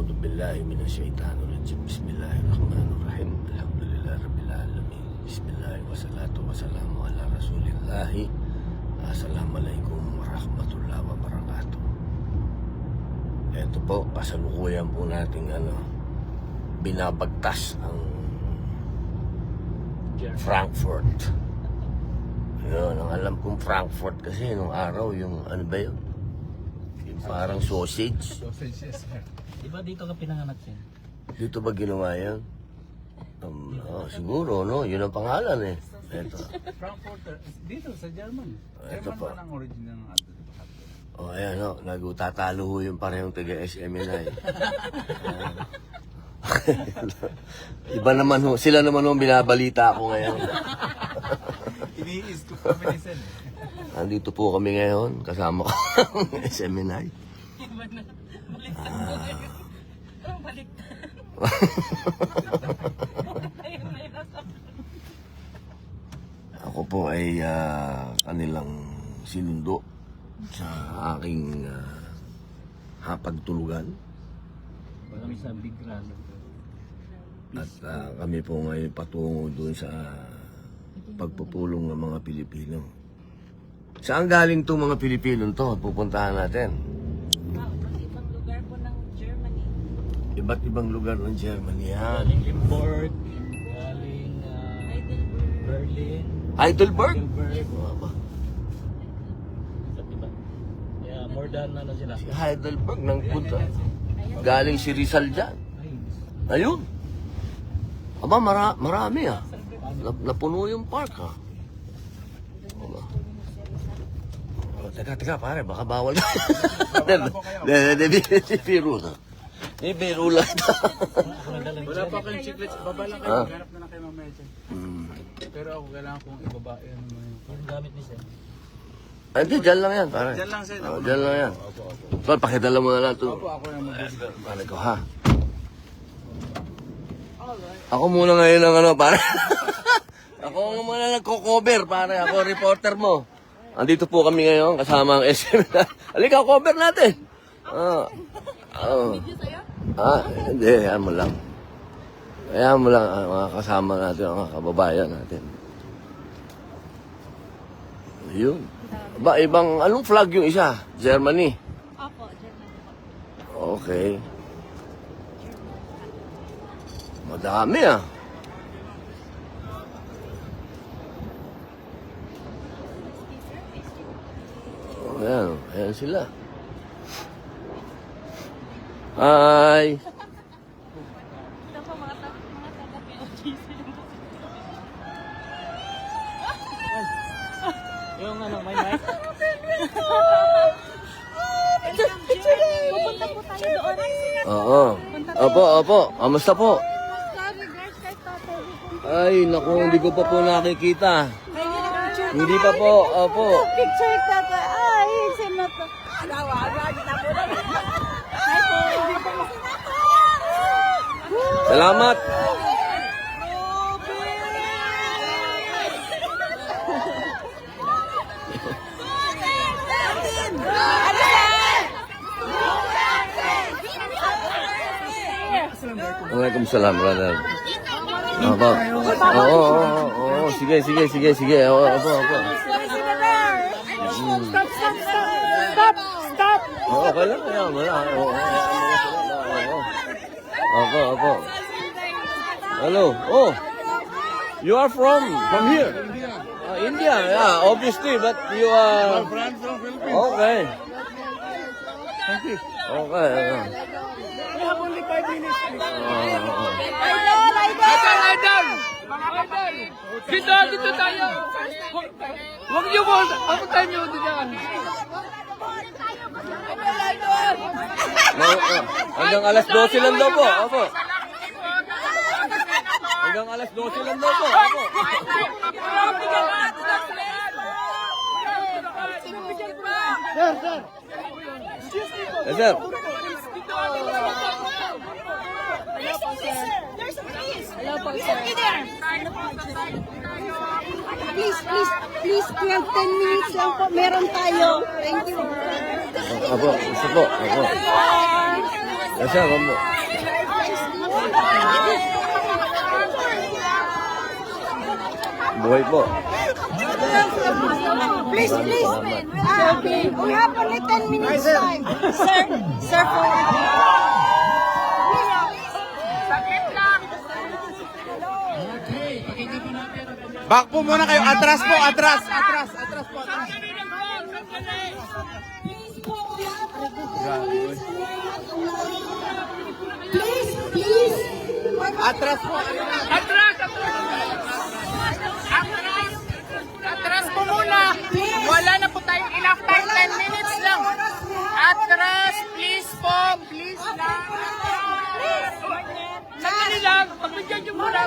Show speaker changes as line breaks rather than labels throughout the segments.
A'udhu billahi minasyaitanir rajim. Bismillahirrahmanirrahim. Alhamdulillah rabbil alamin. Bismillah wassalatu wassalamu ala Rasulillah. Assalamualaikum warahmatullahi wabarakatuh. Ito po, kasalukuyan po nating binabagtas ang Frankfurt. Yun, ang alam kong Frankfurt kasi nung araw yung ano ba yun? Yung parang sausage.
Sausage, yes, sir.
Diba dito ka pinanganak siya?
Dito ba ginawa yan? Siguro, no? Yun ang pangalan eh. Ito.
Frankfurter, dito sa German.
Ito
German
pa.
pa ng original ng ato.
O, ayan, no? Nagtatalo ho yung parehong taga-SMNI. Iba naman ho. Sila naman ho binabalita ako ngayon.
Ini-is to feminism.
Nandito po kami ngayon. Kasama ko ang SMNI.
Iba na. Baliktad ko ngayon. Ang baliktad.
Ako po ay kanilang sinundo sa aking hapagtulugan.
Kami sa Big Run.
At kami po ngayon patungo doon sa pagpupulong ng mga Pilipino. Saan galing itong mga Pilipino to? Pupuntahan natin.
Ibang lugar po ng Germany.
Iba't ibang lugar ng Germany yan.
Galing Limburg, galing
Heidelberg.
Berlin,
Heidelberg?
Heidelberg. Sa diba? Yeah, more than ano sila.
Si Heidelberg nang punta. Galing si Rizal dyan.
Ay,
Ayun. Aba, marami ah. Napuno yung park ha. Aba. Oh, teka pare, baka bawal. Biro na. Biro lang.
Wala pa kayong chiclets. Baba lang kayo. Maghanap na lang kayo mamaya dyan. Pero ako kailangan kong ibaba yan.
yung gamit ni Sen.
Hindi, dyan lang yan pare.
Dyan lang, sir.
Dyan lang yan. Tol, pakidala mo na lang ito.
Opo, ako yung mag-ibig.
Pare ko ha. Ako muna ngayon ang ano, pare. Ako muna nagko-cover, pare. Ako reporter mo. Andito po kami ngayon kasama ang SM. Halika, cover natin. Hindi, hayaan mo lang. Hayaan mo lang mga kasama natin, mga kababayan natin. Yun. Ba, ibang, anong flag yung isa? Germany.
Opo, Germany po.
Okay. Madami ah. Oh, ayan sila. Hi.
Ito po mga taga-POGC.
Yung ano, may mic?
Pupunta po tayo doon.
Oo. Opo. Kamusta po?
Sorry guys, kay tatay.
Ay, naku, hindi ko pa po nakikita. Hindi pa po, opo.
Picture tatay. Ay, sinata.
Salamat. Waalaikumsalam, brother. Opo. Oo. Sige. Opo.
Stop!
Oo, okay lang. Wala. Opo. Hello. Oh. You are from here? India. Yeah, obviously, but you are... Okay.
Thank you.
Okay.
We have only 5 minutes.
Idol! Dito tayo! Huwag niyo po! Papuntahan niyo dyan!
Hanggang alas 12 lang daw po. Opo. Hanggang alas 12 lang daw po. Opo. Yes, sir.
There's a police! Hello po, sir. Please, 10 minutes lang po. Meron tayo. Thank you.
Opo. Gusto po. Opo. Kasama mo. Buhay po.
Please, please. We have only 10 minutes time. Sir, sir, for
Back po muna kayo. Atras po, atras. Atras po.
Please, please.
Atras po.
Atras po muna. Wala na po tayong enough time. 10 minutes lang. Atras, please po. Please lang. Sandali lang. Pagbigyan nyo muna.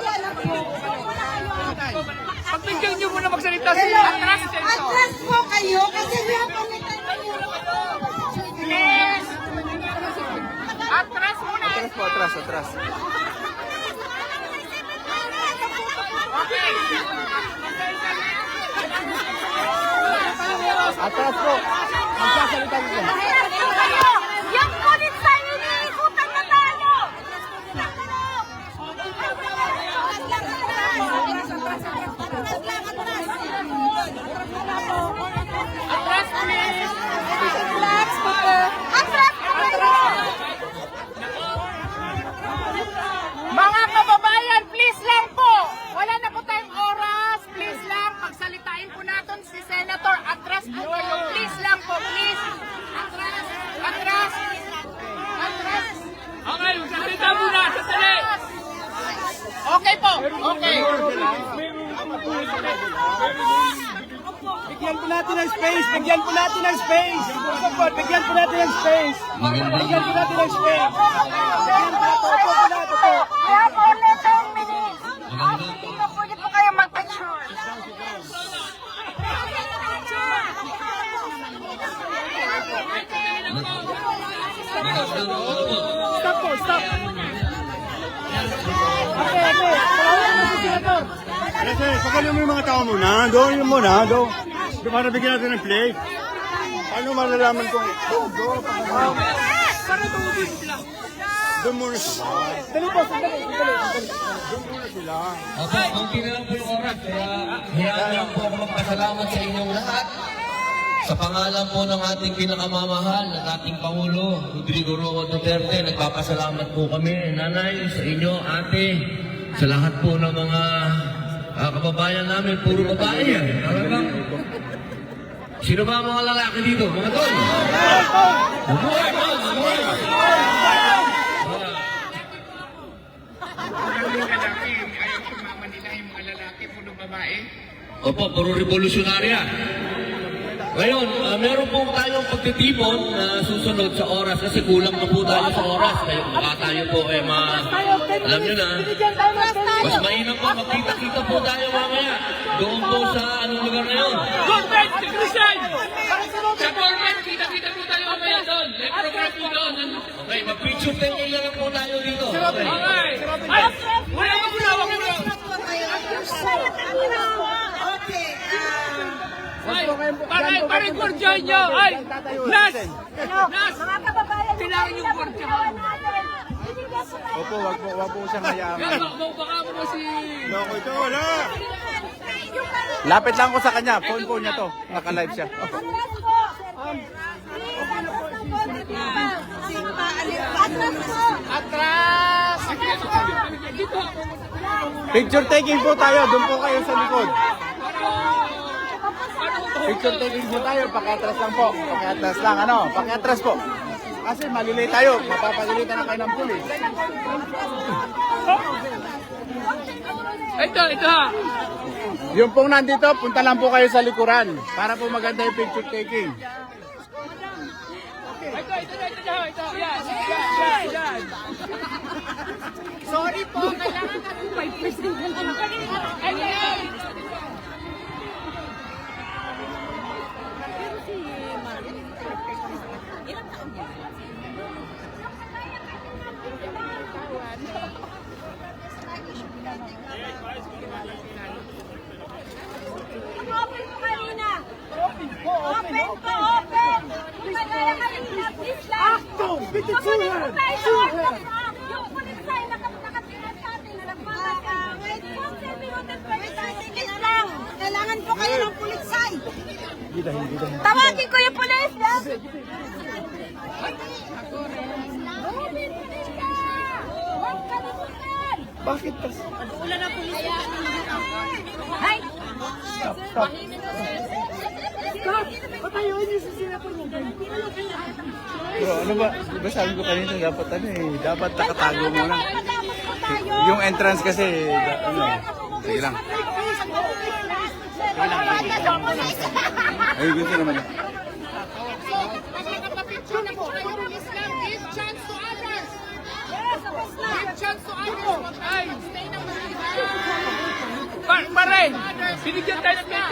Pagbigyan nyo muna magsalita sila. Atras.
Atras po kayo kasi we have only 10 minutes.
Please. Atras muna.
Atras po, atras.
Okay.
Atras po. Magsasalita nyo.
Yung kulit sa iniikutan na tayo!
Atras, please. Mga kababayan, please lang po. Wala na po tayong oras. Please lang, pagsalitain po natin si Senator. Atras po kayo. Please lang po, please. Atras. Okay, magsalita muna. Sasali. Okay po. Okay.
Bigyan po natin ng space. Bigyan po natin ng space. Bigyan po natin ng space.
We have only 10 minutes. Dito pwede po kayo mag-picture.
Stop po, stop.
Kasi, pagkali mo yung mga tao muna, doon para bigyan natin ng play. Paano malalaman kung doon muna sila.
Opo, konti na lang po yung oras. Kaya hayaan lang po ako magpasalamat sa inyong lahat. Sa pangalan po ng ating pinakamamahal at ating Pangulo, Rodrigo Roa Duterte, nagpapasalamat po kami, nanay, sa inyo, ate, sa lahat po ng mga kababayan namin, puro babae yan. Talagang, sino ba ang mga lalaki dito? Mga tol? Mabuhay po! Mabuhay!
Ayaw sumama nila yung mga lalaki, puro babae.
Opo, puro revolusyonarya. Ngayon, meron po tayong pagtitipon na susunod sa oras kasi kulang na po tayo sa oras. Kaya baka tayo po alam nyo na, mas mainam po, magkita-kita po tayo mamaya. Doon po sa anong lugar na yun.
Government, Christian! Sa government, kita-kita po tayo mamaya doon. May program po doon.
Okay, mag-picture taking na lang po tayo dito. Okay.
Okay. Ay, wala ka muna, wag mo. Ay, parang gordyan nyo. Ay, Nas!
Mga kababayan,
Kailangan yung gordyan.
Opo, wag po siyang hayaan.
Baka mo si...
Loko ito, wala.
Lapit lang ko sa kanya. Phone niya to. Naka-live siya.
Atras! Dito ako.
Picture taking po tayo. Doon po kayo sa likod. Picture taking po tayo. Pakiatras lang po. Pakiatras lang. Pakiatras po. Kasi malilay tayo. Mapapagalitan na kayo ng pulis.
Ito ha.
Yung pong nandito, punta lang po kayo sa likuran. Para po maganda yung picture taking.
Ito. Yan. Sorry po, kailangan natin 5% na lang. Ayan.
Open po kanina. Open po. Yung pulisay nakatingin sa atin na nagmamadaan. Sige lang. Kailangan po kayo ng pulisay. Tawagin ko yung pulis.
Bakit pa?
Ulan ng pulis. Ay!
Bro, ano ba? Diba sabi ko kanina, dapat dapat nakatago muna. Yung entrance kasi, sige lang. Ay, gusto naman yun.
Nakapapicture na po kayo. Please lang, give chance to others. Give chance to others. Ay, stay na
Pare, binigyan tayo ng 20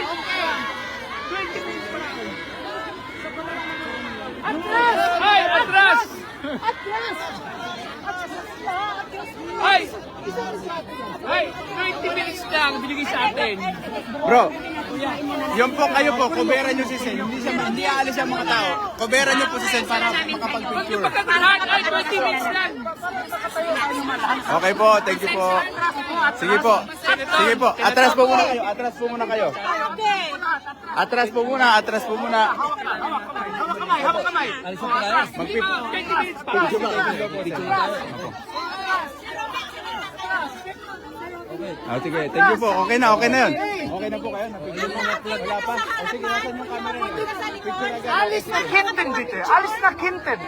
Atras! Ay, atras! Ay! Ay, 20 minutes lang binigay sa atin.
Bro, yung po kayo po, kuberan nyo si Sen. Hindi aalis ang mga tao. Kuberan nyo po si Sen para makapag-picture.
Pagkakalahat ay 20 minutes lang.
Okay po, thank you po. Sige po. Sige po. Atras po muna kayo. Atras po muna kayo. Atras po muna. Atras po muna.
Hawak kamay.
Mag-pip.
20 minutes pa.
Sige, thank you po. Okay na yun. Okay na po kayo. Napicture na. Wala pa. Sige, nasan yung camera niyo? Picture agad.
Alis na kinten dito. Alis na kinten.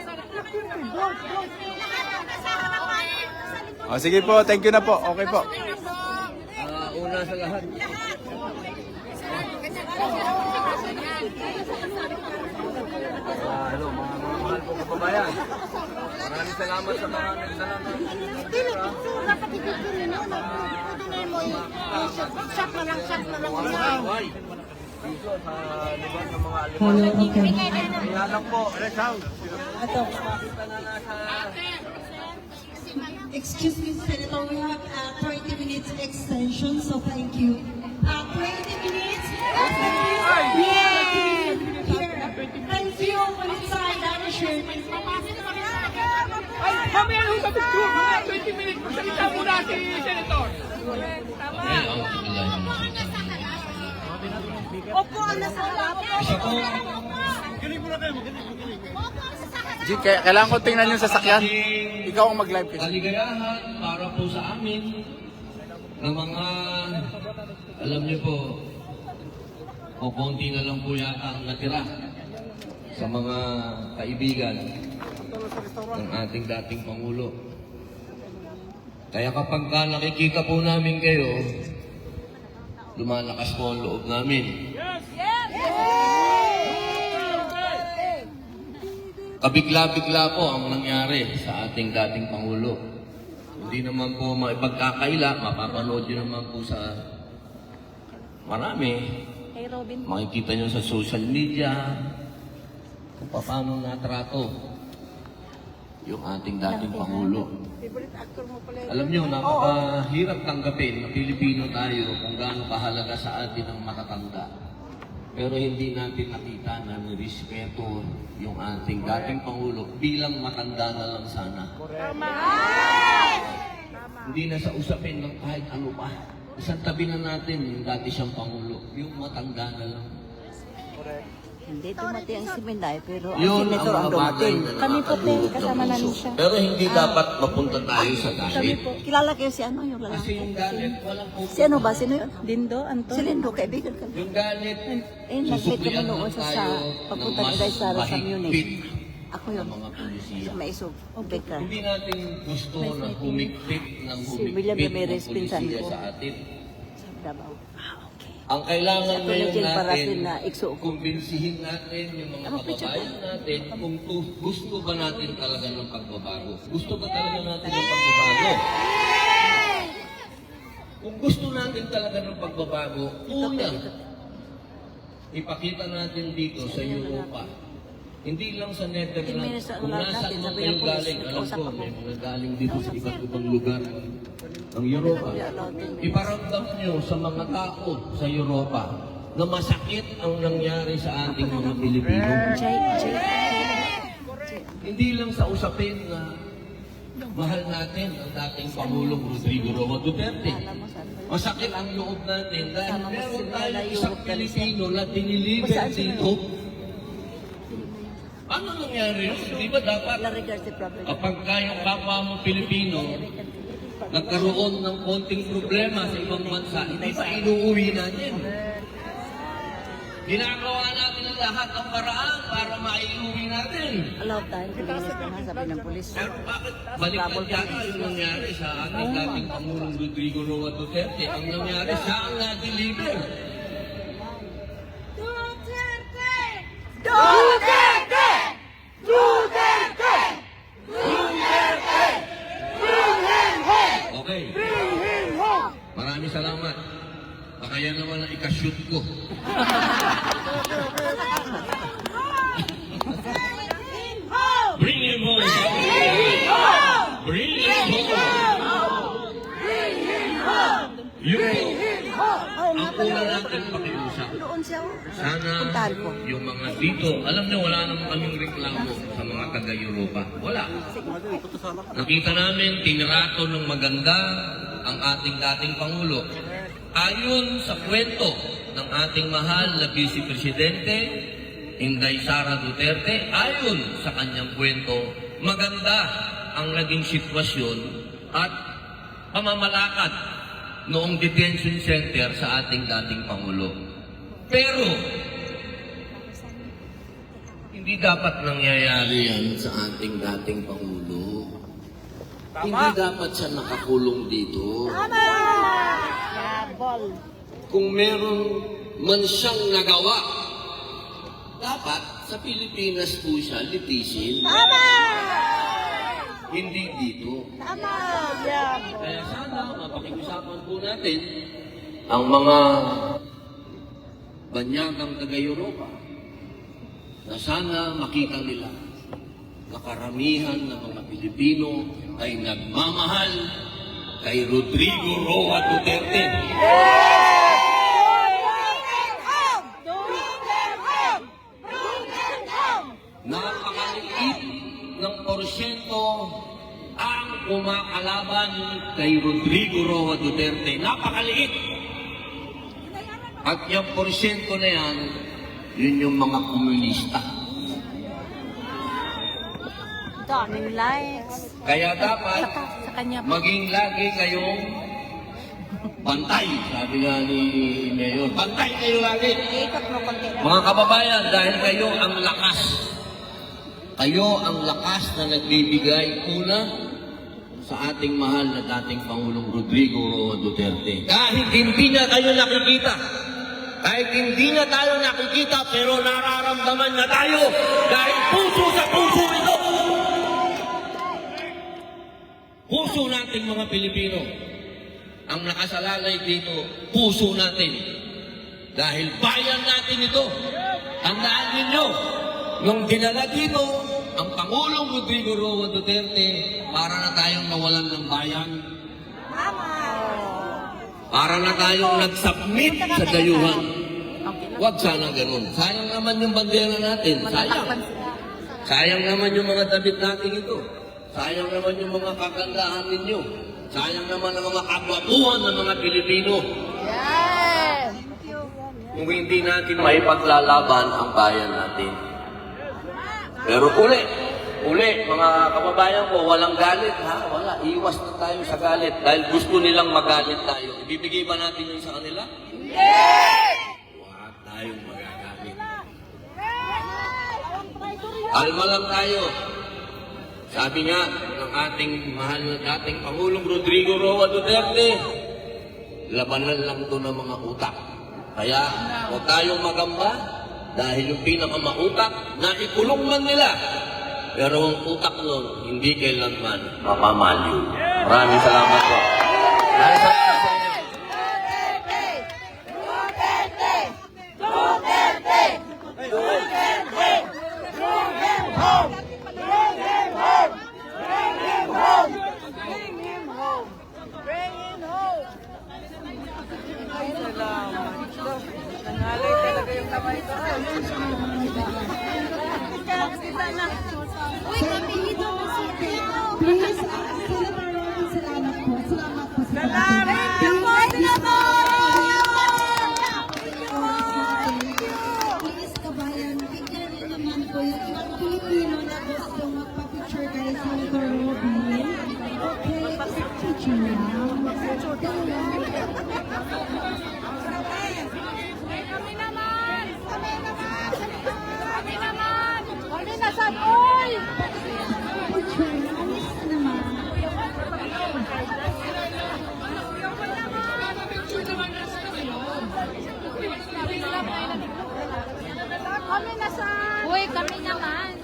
Sige po, thank you na po. Okay po.
Una sa lahat. Hello, mga mahal kong kababayan. Maraming salamat sa mga nagdala ng buhay. Dito sa lugar ng mga alimango. Kaya lang po.
Excuse me, Senator, we have 30 minutes extension, so thank you. 20 minutes? Yay! Thank you, Polisay, Dami Sherman.
Ay, mamaya nung pag-picture. 20 minutes. Magsalita muna si Senator.
Opo, ang nasa harap.
G, kailangan ko tingnan yung sasakyan. Ikaw ang mag-live kasi.
Kaligayahan para po sa amin ng mga, alam niyo po, o konti na lang po yata ang natira sa mga kaibigan ng ating dating Pangulo. Kaya kapag nakikita po namin kayo, lumalakas po ang loob namin. Kabigla-bigla po ang nangyari sa ating dating Pangulo. Hindi naman po maipagkakaila, mapapanood nyo naman po sa marami. Makikita nyo sa social media kung paano natrato yung ating dating Pangulo. Alam nyo, napakahirap tanggapin na Pilipino tayo kung gaano kahalaga sa atin ang matatanda. Pero hindi natin nakita na nirespeto yung ating dating Pangulo bilang matanda na lang sana. Hindi na sa usapin ng kahit ano pa. Isang tabi na natin yung dati siyang Pangulo, yung matanda na lang.
Hindi dumating ang Siminday, pero ang
Yun
senator ang
mga bagay
dumating.
na
Kami po din,
nakakatulog ng
kasama namin
puso.
siya.
Pero hindi dapat mapunta tayo sa galit.
Kilala kayo si ano yung
Kasi
lalaki?
yung galit, walang pupunta.
Si ano ba? Sino yun?
Lindo, Anton.
Si Lindo, kaibigan kami.
Yung galit,
Eh, nag-meet kami noon sa pagpunta ni Daisara sa Munich. Ako yun.
ng mga polisiya.
Sa Maisog, Becker.
Hindi natin gusto na humigpit ng
Si William
humigpit ng
Ramirez, pinsan
polisiya
ko.
sa atin.
Sa Davao. Okay.
Ang kailangan
Ito
ngayon
yung parasin
natin,
na ikso ko.
kumbinsihin natin yung mga kababayan natin kung gusto ba natin talaga ng pagbabago. Gusto ba talaga natin ng pagbabago? Kung gusto natin talaga ng pagbabago, una, ipakita natin dito sa Europa. Hindi lang sa Netherlands. Kung nasa
natin,
man
sabi
kayo
ng police,
galing, alam
nagkausap
ko,
ako.
may mga galing dito sa iba't ibang lugar ng Europa. Iparamdam nyo sa mga tao sa Europa na masakit ang nangyari sa ating mga Pilipino. Hindi lang sa usapin na mahal natin ang dating Pangulong Rodrigo Roa Duterte. Masakit ang loob natin dahil meron tayong isang Pilipino na diniliver dito. Ano nangyari yun? Di ba dapat kapag kayong kapwa mo Pilipino nagkaroon ng konting problema sa ibang bansa, hindi ba inuuwi natin? Ginagawa natin ang lahat ng paraan para maiuwi natin.
Allow time to limit na, sabi ng polis.
Pero bakit baliktad yata yung nangyari sa ating dating Pangulong Rodrigo Roa Duterte? Ang nangyari, siya ang na-deliver.
Duterte! Duterte! Duterte! Duterte! Bring him home!
Okay,
Bring him home!
maraming salamat. Baka yan naman ang ikashoot ko. Bring him home! Bring him home! Yun po, ang una natin pakiusap.
Doon siya.
Sana
Puntahan ko.
yung mga dito, alam niyo wala naman kaming reklamo sa mga taga-Europa. Wala. Nakita namin, tinirato ng maganda ang ating dating Pangulo. Ayon sa kwento ng ating mahal na Vice Presidente, Inday Sara Duterte, ayon sa kanyang kwento, maganda ang naging sitwasyon at pamamalakad noong detention center sa ating dating Pangulo. Pero, hindi dapat nangyayari yan sa ating dating Pangulo. Hindi dapat siya nakakulong dito. Kung meron man siyang nagawa, dapat sa Pilipinas po siya litisin. Hindi dito. Kaya sana mapakiusapan po natin ang mga banyagang taga-Europa na sana makita nila na karamihan ng mga Pilipino ay nagmamahal kay Rodrigo Roa Duterte. Napakaliit ng porsyento ang kumakalaban kay Rodrigo Roa Duterte. Napakaliit. At yung porsyento na yan, yun yung mga komunista.
Daming likes.
Kaya dapat
Sa kanya po.
maging lagi kayong bantay. Sabi nga ni Mayor, bantay kayo lagi.
Ikot mo konti lang.
Mga kababayan, dahil kayo ang lakas. Kayo ang lakas na nagbibigay una sa ating mahal na dating Pangulong Rodrigo Roa Duterte. Kahit hindi na kayo nakikita, kahit hindi na tayo nakikita, pero nararamdaman na tayo dahil puso sa puso ito. Puso nating mga Pilipino. Ang nakasalalay dito, puso natin. Dahil bayan natin ito. Tandaan ninyo, nung dinala dito, ang Pangulong Rodrigo Roa Duterte, para na tayong nawalan ng bayan. Para na tayong nag-submit sa dayuhan. Huwag sana ganun. Sayang naman yung bandera natin. Sayang. Sayang naman yung mga damit natin ito. Sayang naman yung mga kagandahan ninyo. Sayang naman ang mga kabwabuhan ng mga Pilipino. Kung hindi natin maipaglalaban ang bayan natin. Pero uli, mga kababayan ko, walang galit, ha? Wala. Iwas na tayo sa galit. Dahil gusto nilang magalit tayo. Ibibigay ba natin yun sa kanila? Huwag tayong magagalit. Kalma lang tayo. Sabi nga ng ating mahal na dating Pangulong Rodrigo Roa Duterte, labanan lang to ng mga utak. Kaya huwag tayong magamba dahil yung pinakamautak, naikulong man nila. Pero ang utak nun, hindi kailanman mapamaliw. Maraming salamat po. Maraming salamat sa inyo.
Nangalay talaga yung kamay ko. Uy,
Please, Senator Robin, salamat po. Salamat po.
Thank you po, Senator!
Please, kabayan, bigyan niyo naman po yung ibang Pilipino na gusto magpa-picture kay Senator Robin. Okay, picture lang.
Kami naman! Kami naman! Kami naman! Kami nasan? Oy!
Picture lang naman.
Kami nasan? Uy, kami naman!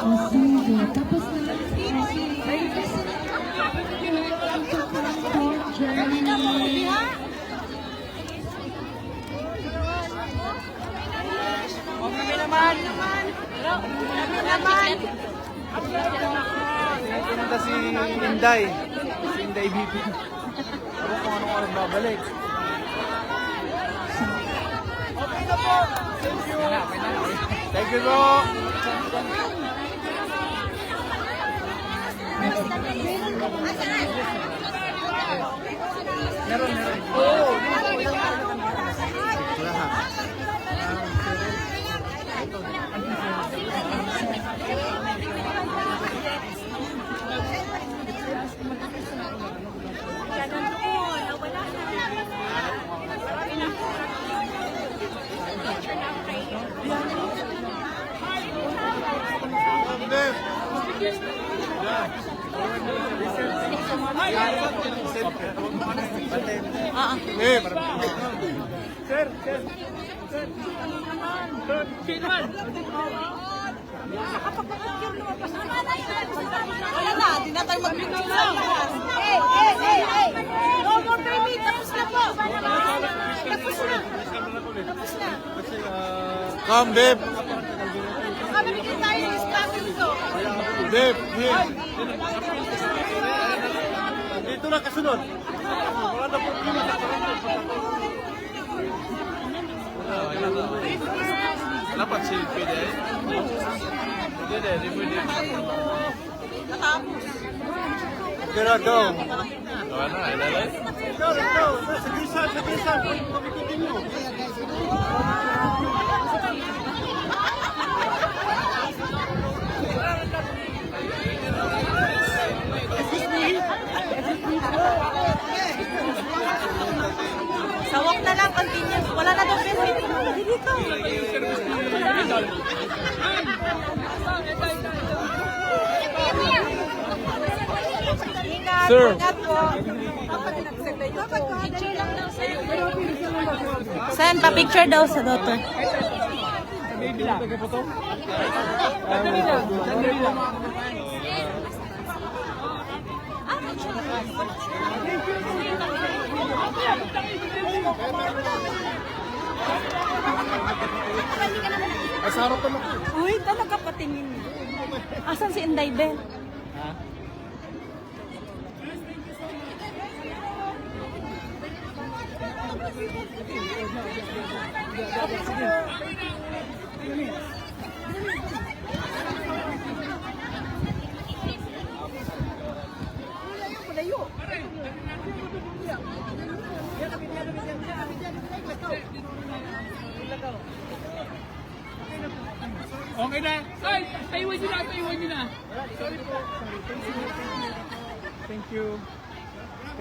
O, sige. Tapos na. Germany.
Kami naman! Kami naman!
Pinunta si Inday. Si Inday BP. Ako kung anong oras babalik. Okay na po. Thank you. Thank you po. Meron. Oo.
Wala na, di na tayo mag-picture sa labas. Hey! No more baby, tapos na po. Tapos na. Tapos na.
Come, babe.
Kami bigyan tayo ng espacio dito.
Babe, here. Dito na kasunod. Wala na problema sa
Dapat si Pwede. Pwede, di pwede.
Pero daw.
Ano, ilalay?
Ito. Sa gisa. Pagkikitin nyo.
Sawak na lang, continuous. Wala na daw benefit. Dito.
Sir.
Ingat po. Saan? Pa-picture daw sa daughter. Uy, talaga patingin. Asan si Inday Bell?
Okay na. Ay, taiwan nyo na.
Thank you.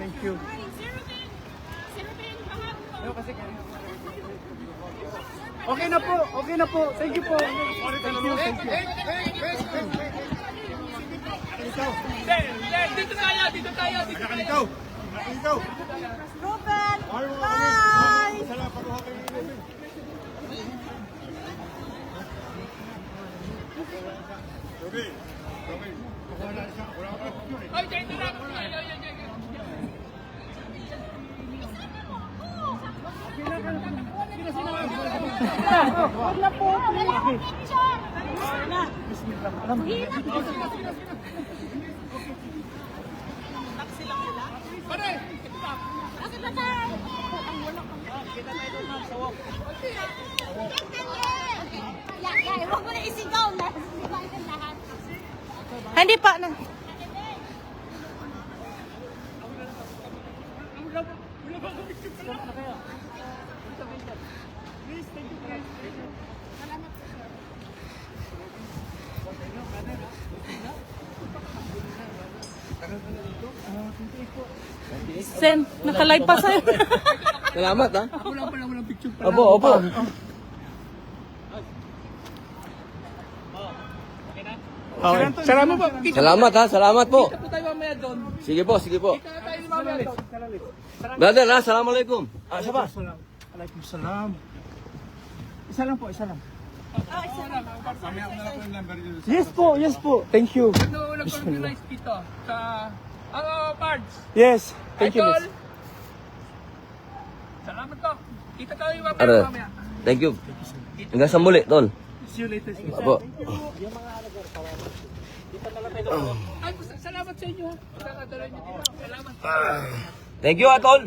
Thank you. Okay na po. Thank you po. Thank you.
Dito tayo.
Ikaw.
Ruben! Bye!
Salamat po kay Ruben. Ruben. Wala ka pa.
Ay, dito na.
Huwag na po. Bakit ba tayo? Huwag mo na isigaw na. Hindi pa na. Sen, nakalive pa sa'yo.
Salamat, ha?
Ako lang pala walang picture pa.
Opo, opo.
Okay. Salamat po.
Salamat, ha? Salamat po.
Kita po tayo mamaya doon.
Sige po, sige po.
Kita tayo mamaya doon.
Brother, ha? Assalamualaikum. Ah, siya ba?
Alaikum salam. Isa lang po, isa lang. Mamaya ko na lang po yung number dito. Yes po, yes po. Thank you. Ano nag-organize dito sa Pards? Yes, thank you. Miss. Salamat po. Kita tayo
Ano?
mamaya.
Thank you. Hanggang sa muli, tol.
See you later.
Apo.
Ay, salamat sa inyo. Salamat niyo dito. Salamat.
Thank you, Atol.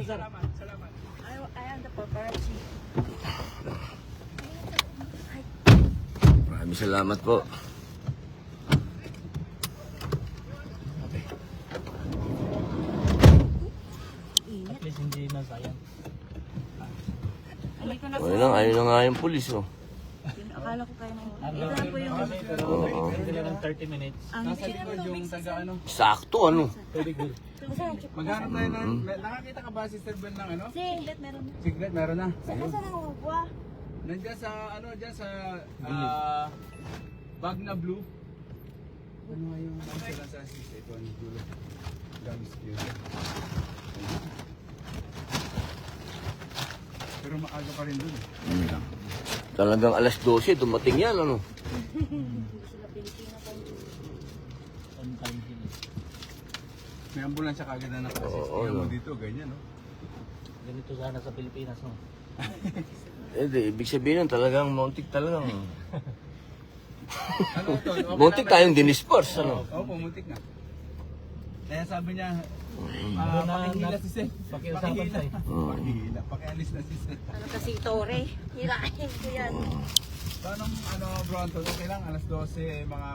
Maraming salamat po.
At least hindi na sayang.
Ayun lang, ayun na nga yung pulis, oh.
Akala ko kayo na.
Ito po yung
Oo.
ng 30 minutes.
Nasa likod yung taga ano.
Sakto, ano?
Maghanap tayo ng... Nakakita ka ba si Sir Ben ng ano?
Singlet meron na.
Sigret, meron na.
Saan sa nangukuha?
Nandiyan sa ano, diyan sa bag na blue. Ano nga yung ano sila sa ito ang dulo. Gums yun. Pero maaga pa rin dun.
Talagang alas 12, dumating yan, ano?
On time sila.
May ambulansya kagad na nakasist.
Oo,
Tingnan mo
no.
dito, ganyan no.
Ganito sana sa Pilipinas, no?
Eh, di, ibig sabihin nun, talagang muntik talagang.
Ano ito? Okay
Muntik
na-
tayong dinispors, ano?
Oo, pumuntik na. Kaya sabi niya,
Na-
pakihila
na-
si Seth.
pakiusapan tayo.
Pakihila, pakialis na si Seth.
Ano kasi Tore? Hirahin ko yan.
Paano, ano bro, Anton, okay lang, alas 12, mga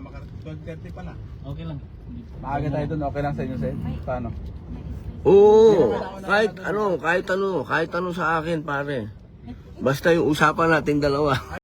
12:30 pa lang.
Okay lang.
Maaga tayo dun, okay lang sa inyo, Seth? Paano?
Oo, kahit ano sa akin, pare. Basta yung usapan natin dalawa.